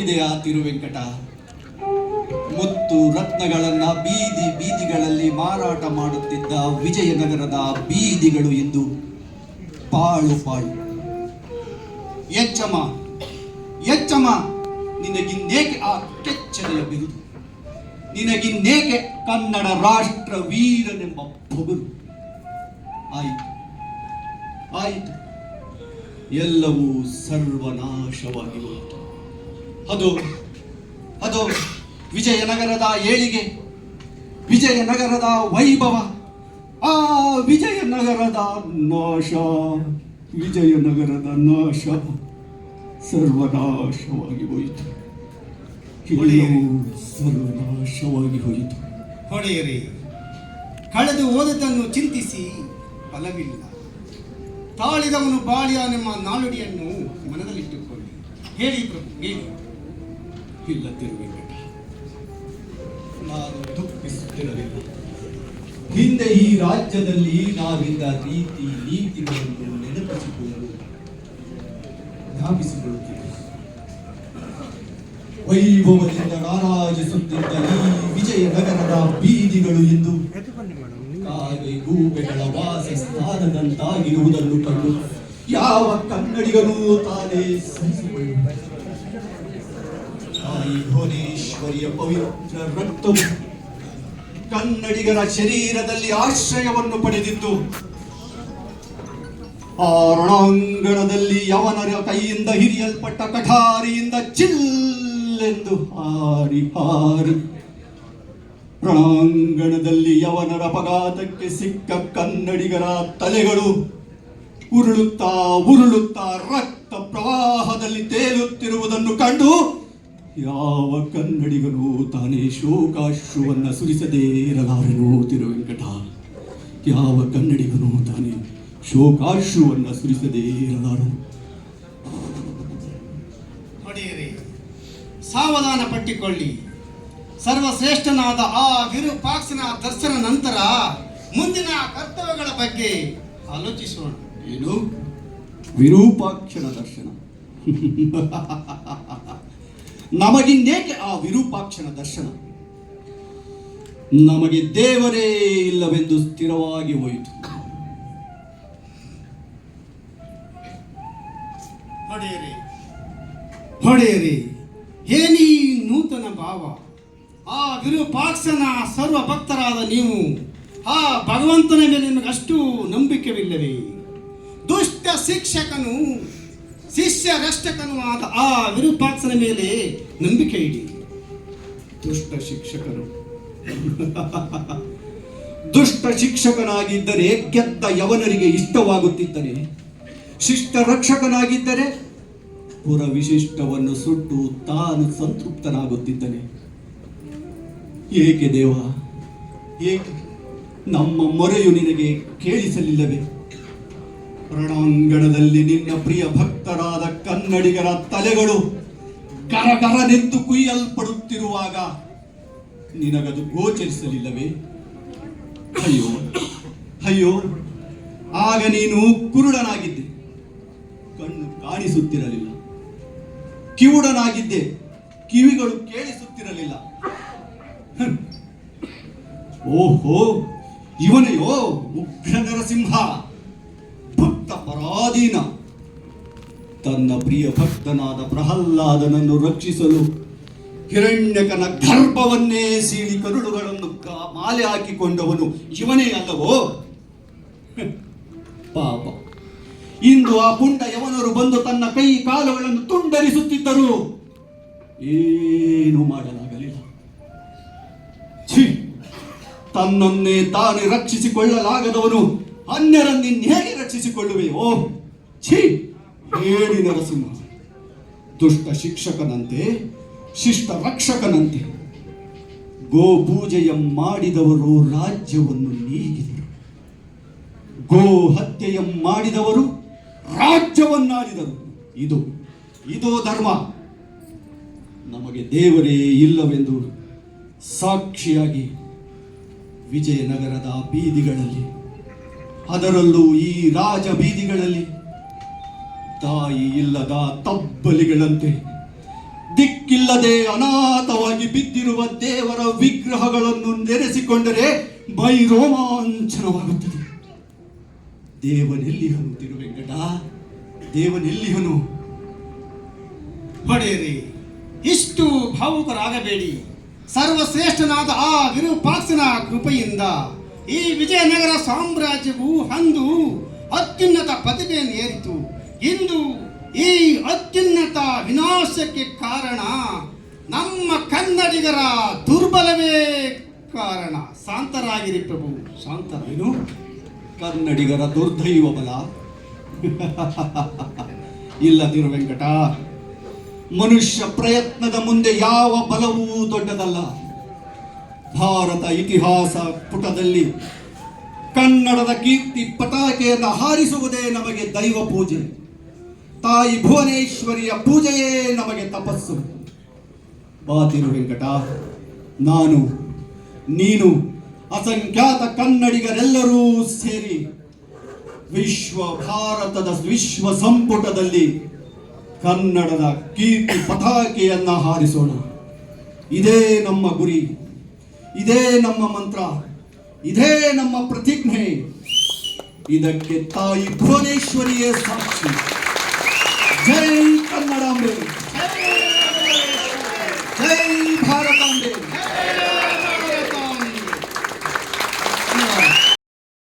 ಕೇಳಿದೆಯಾ ತಿರುವೆಂಕಟ? ಮುತ್ತು ರತ್ನಗಳನ್ನ ಬೀದಿ ಬೀದಿಗಳಲ್ಲಿ ಮಾರಾಟ ಮಾಡುತ್ತಿದ್ದ ವಿಜಯನಗರದ ಬೀದಿಗಳು ಇಂದು ಪಾಳು ಪಾಳು. ಎಚ್ಚಮ್ಮ ಎಚ್ಚಮ್ಮ, ನಿನಗಿನ್ನೇಕೆ ಆ ಕೆಚ್ಚನೆಯ ಬಿರುದು? ನಿನಗಿನ್ನೇಕೆ ಕನ್ನಡ ರಾಷ್ಟ್ರ ವೀರನೆಂಬ ಪೊಗರು? ಆಯಿತು ಆಯಿತು, ಎಲ್ಲವೂ ಸರ್ವನಾಶವಾಗಿ ಹೋಯಿತು. ಅದು ವಿಜಯನಗರದ ಏಳಿಗೆ, ವಿಜಯನಗರದ ವೈಭವ, ಆ ವಿಜಯನಗರದ ನಾಶ, ವಿಜಯನಗರದ ನಾಶ ಸರ್ವನಾಶವಾಗಿ ಹೋಯಿತು. ಎಲ್ಲವೂ ಸರ್ವನಾಶವಾಗಿ ಹೋಯಿತು. ಹೊಡೆಯರೆ, ಕಳೆದು ಹೋದದನ್ನು ಚಿಂತಿಸಿ ಫಲವಿಲ್ಲ. ತಾಳಿದವನು ಬಾಳಿಯಾನೆಂಬ ನಾನುಡಿಯನ್ನು ಮನದಲ್ಲಿಟ್ಟುಕೊಳ್ಳಿ. ಹೇಳಿ ಪ್ರಭು, ಹೇಳಿ. ಇಲ್ಲ ತಿರುವೆಂಕಟ, ನಾನು ದುಃಖಿಸುತ್ತಿರಲಿಲ್ಲ. ಹಿಂದೆ ಈ ರಾಜ್ಯದಲ್ಲಿ ನಾವಿದ್ದ ರೀತಿ ನೀತಿಗಳನ್ನು ನೆನಪಿಸಿಕೊಳ್ಳಲು ಧಾವಿಸಿಕೊಳ್ಳುತ್ತೇವೆ. ವೈಭವದಿಂದ ರಾರಾಜಿಸುತ್ತಿದ್ದ ಈ ವಿಜಯನಗರದ ಬೀದಿಗಳು ಎಂದು ಕಾಗೆ ಗೂಬೆಗಳ ವಾಸ ಸ್ಥಾನದಂತಾಗಿರುವುದನ್ನು ಕಂಡು ಯಾವ ಕನ್ನಡಿಗನೂ ತಾನೇ ಸಹಿಸಿಕೊಳ್ಳುವ ತಾಯಿ ಭುವನೇಶ್ವರಿಯ ಪವಿತ್ರ ರಕ್ತವು ಕನ್ನಡಿಗರ ಶರೀರದಲ್ಲಿ ಆಶ್ರಯವನ್ನು ಪಡೆದಿತ್ತು. ಆ ರಣಾಂಗಣದಲ್ಲಿ ಯವನರ ಕೈಯಿಂದ ಹಿರಿಯಲ್ಪಟ್ಟ ಕಠಾರಿಯಿಂದ ಚಿಲ್ಲೆಂದು ಹಾರಿ ಹಾರಿ ರಣಾಂಗಣದಲ್ಲಿ ಯವನರ ಅಪಘಾತಕ್ಕೆ ಸಿಕ್ಕ ಕನ್ನಡಿಗರ ತಲೆಗಳು ಉರುಳುತ್ತಾ ಉರುಳುತ್ತಾ ರಕ್ತ ಪ್ರವಾಹದಲ್ಲಿ ತೇಲುತ್ತಿರುವುದನ್ನು ಕಂಡು ಯಾವ ಕನ್ನಡಿಗನೂ ತಾನೇ ಶೋಕಾಶ್ರುವನ್ನ ಸುರಿಸದೇ ಇರಲಾರನೋ ತಿರುವೆಂಕಟ. ಯಾವ ಕನ್ನಡಿಗನೂ ತಾನೇ ಶೋಕಾಶ್ರುವನ್ನ ಸುರಿಸದೇ ಇರಲಾರನು. ಹೊಡೆಯರೆ, ಸಾವಧಾನ ಪಟ್ಟಿಕೊಳ್ಳಿ. ಸರ್ವಶ್ರೇಷ್ಠನಾದ ಆ ವಿರೂಪಾಕ್ಷನ ದರ್ಶನ ನಂತರ ಮುಂದಿನ ಕರ್ತವ್ಯಗಳ ಬಗ್ಗೆ ಆಲೋಚಿಸೋಣ. ಏನು ವಿರೂಪಾಕ್ಷನ ದರ್ಶನ? ನಮಗಿನ್ನೇಕೆ ಆ ವಿರೂಪಾಕ್ಷನ ದರ್ಶನ? ನಮಗೆ ದೇವರೇ ಇಲ್ಲವೆಂದು ಸ್ಥಿರವಾಗಿ ಹೋಯಿತು. ಹೊಡೆಯರಿ, ಏನೀ ನೂತನ ಭಾವ? ಆ ವಿರೂಪಾಕ್ಷನ ಸರ್ವ ಭಕ್ತರಾದ ನೀವು ಆ ಭಗವಂತನ ಮೇಲೆ ನಿಮಗೆ ಅಷ್ಟು ನಂಬಿಕೆವಿಲ್ಲವೇ? ದುಷ್ಟ ಶಿಕ್ಷಕನು ಶಿಷ್ಯ ರಕ್ಷಕನು ಆದ ಆ ವಿರೂಪಾಕ್ಷನ ಮೇಲೆ ನಂಬಿಕೆ ಇಡಿ. ದುಷ್ಟ ಶಿಕ್ಷಕನು ದುಷ್ಟ ಶಿಕ್ಷಕನಾಗಿದ್ದರೆ ಗೆದ್ದ ಯವನರಿಗೆ ಇಷ್ಟವಾಗುತ್ತಿದ್ದರೆ, ಶಿಷ್ಟ ರಕ್ಷಕನಾಗಿದ್ದರೆ ಪುರ ವಿಶಿಷ್ಟವನ್ನು ಸುಟ್ಟು ತಾನು ಸಂತೃಪ್ತನಾಗುತ್ತಿದ್ದನೆ. ಏಕೆ ದೇವ, ಏಕೆ ನಮ್ಮ ಮೊರೆಯು ನಿನಗೆ ಕೇಳಿಸಲಿಲ್ಲವೇ? ರಣಾಂಗಣದಲ್ಲಿ ನಿನ್ನ ಪ್ರಿಯ ಭಕ್ತರಾದ ಕನ್ನಡಿಗರ ತಲೆಗಳು ಗರಗರನೆಂದು ಕುಯ್ಯಲ್ಪಡುತ್ತಿರುವಾಗ ನಿನಗದು ಗೋಚರಿಸಲಿಲ್ಲವೇ? ಅಯ್ಯೋ ಅಯ್ಯೋ, ಆಗ ನೀನು ಕುರುಡನಾಗಿದ್ದೆ, ಕಣ್ಣು ಕಾಣಿಸುತ್ತಿರಲಿಲ್ಲ. ಕಿವುಡನಾಗಿದ್ದೆ, ಕಿವಿಗಳು ಕೇಳಿಸುತ್ತಿರಲಿಲ್ಲ. ಓಹೋ, ಇವನೆಯೋ ಉಗ್ರ ನರಸಿಂಹ, ಭಕ್ತ ಪರಾಧೀನ. ತನ್ನ ಪ್ರಿಯ ಭಕ್ತನಾದ ಪ್ರಹ್ಲಾದನನ್ನು ರಕ್ಷಿಸಲು ಹಿರಣ್ಯಕನ ಗರ್ಭವನ್ನೇ ಸೀಳಿ ಕರುಳುಗಳನ್ನು ಮಾಲೆ ಹಾಕಿಕೊಂಡವನು ಇವನೇ ಅಲ್ಲವೋ? ಪಾಪ, ಇಂದು ಆ ಪುಂಡ ಯವನರು ಬಂದು ತನ್ನ ಕೈ ಕಾಲುಗಳನ್ನು ತುಂಡರಿಸುತ್ತಿದ್ದರು, ಏನು ಮಾಡಲಾಗಲಿಲ್ಲ. ಛೀ, ತನ್ನನ್ನೇ ತಾನೇ ರಕ್ಷಿಸಿಕೊಳ್ಳಲಾಗದವನು ಅನ್ಯರನ್ನೇಗೆ ರಕ್ಷಿಸಿಕೊಳ್ಳುವೆಯೋ? ಛೀ, ಹೇಳಿ ನರಸಿಂಹ. ದುಷ್ಟ ಶಿಕ್ಷಕನಂತೆ ಶಿಷ್ಟ ರಕ್ಷಕನಂತೆ ಗೋ ಪೂಜೆಯ ಮಾಡಿದವರು ರಾಜ್ಯವನ್ನು ನೀಗಿದರು, ಗೋ ಹತ್ಯೆಯ ಮಾಡಿದವರು ರಾಜ್ಯವನ್ನಾಡಿದರು. ಇದು ಧರ್ಮ. ನಮಗೆ ದೇವರೇ ಇಲ್ಲವೆಂದು ಸಾಕ್ಷಿಯಾಗಿ ವಿಜಯನಗರದ ಬೀದಿಗಳಲ್ಲಿ, ಅದರಲ್ಲೂ ಈ ರಾಜ ಬೀದಿಗಳಲ್ಲಿ ತಾಯಿ ಇಲ್ಲದ ತಬ್ಬಲಿಗಳಂತೆ ದಿಕ್ಕು ದಿಕ್ಕಿಲ್ಲದೆ ಅನಾಥವಾಗಿ ಬಿದ್ದಿರುವ ದೇವರ ವಿಗ್ರಹಗಳನ್ನು ನೆನೆಸಿಕೊಂಡರೆ ಮೈ ರೋಮಾಂಚನವಾಗುತ್ತದೆ. ದೇವನೆಲ್ಲಿಹನು ತಿರುವೆಂಕಟ, ದೇವನೆಲ್ಲಿಹನು? ಒಡೆಯರೇ, ಇಷ್ಟು ಭಾವುಕರಾಗಬೇಡಿ. ಸರ್ವಶ್ರೇಷ್ಠನಾದ ಆ ವಿರೂಪಾಕ್ಷನ ಕೃಪೆಯಿಂದ ಈ ವಿಜಯನಗರ ಸಾಮ್ರಾಜ್ಯವು ಅಂದು ಅತ್ಯುನ್ನತ ಪ್ರತಿಭೆಯನ್ನೇರಿತು. ಇಂದು ಈ ಅತ್ಯುನ್ನತ ವಿನಾಶಕ್ಕೆ ಕಾರಣ ನಮ್ಮ ಕನ್ನಡಿಗರ ದುರ್ಬಲವೇ ಕಾರಣ. ಶಾಂತರಾಗಿರಿ ಪ್ರಭು, ಶಾಂತರೇನು? ಕನ್ನಡಿಗರ ದುರ್ದೈವ ಬಲ ಇಲ್ಲ ತಿರುವೆಂಕಟ. ಮನುಷ್ಯ ಪ್ರಯತ್ನದ ಮುಂದೆ ಯಾವ ಬಲವೂ ದೊಡ್ಡದಲ್ಲ. ಭಾರತ ಇತಿಹಾಸ ಪುಟದಲ್ಲಿ ಕನ್ನಡದ ಕೀರ್ತಿ ಪತಾಕೆಯನ್ನು ಹಾರಿಸುವುದೇ ನಮಗೆ ದೈವ ಪೂಜೆ. ತಾಯಿ ಭುವನೇಶ್ವರಿಯ ಪೂಜೆಯೇ ನಮಗೆ ತಪಸ್ಸು. ಬಾ ತಿರುವೆಂಕಟ, ನಾನು, ನೀನು, ಅಸಂಖ್ಯಾತ ಕನ್ನಡಿಗರೆಲ್ಲರೂ ಸೇರಿ ಭಾರತದ ವಿಶ್ವ ಸಂಪುಟದಲ್ಲಿ ಕನ್ನಡದ ಕೀರ್ತಿ ಪತಾಕೆಯನ್ನ ಹಾರಿಸೋಣ. ಇದೇ ನಮ್ಮ ಗುರಿ, ಇದೇ ನಮ್ಮ ಮಂತ್ರ, ಇದೇ ನಮ್ಮ ಪ್ರತಿಜ್ಞೆ. ಇದಕ್ಕೆ ತಾಯಿ ಭುವನೇಶ್ವರಿಯೇ ಸಾಕ್ಷಿ. ಜೈ ಕನ್ನಡಾಂಬೆ.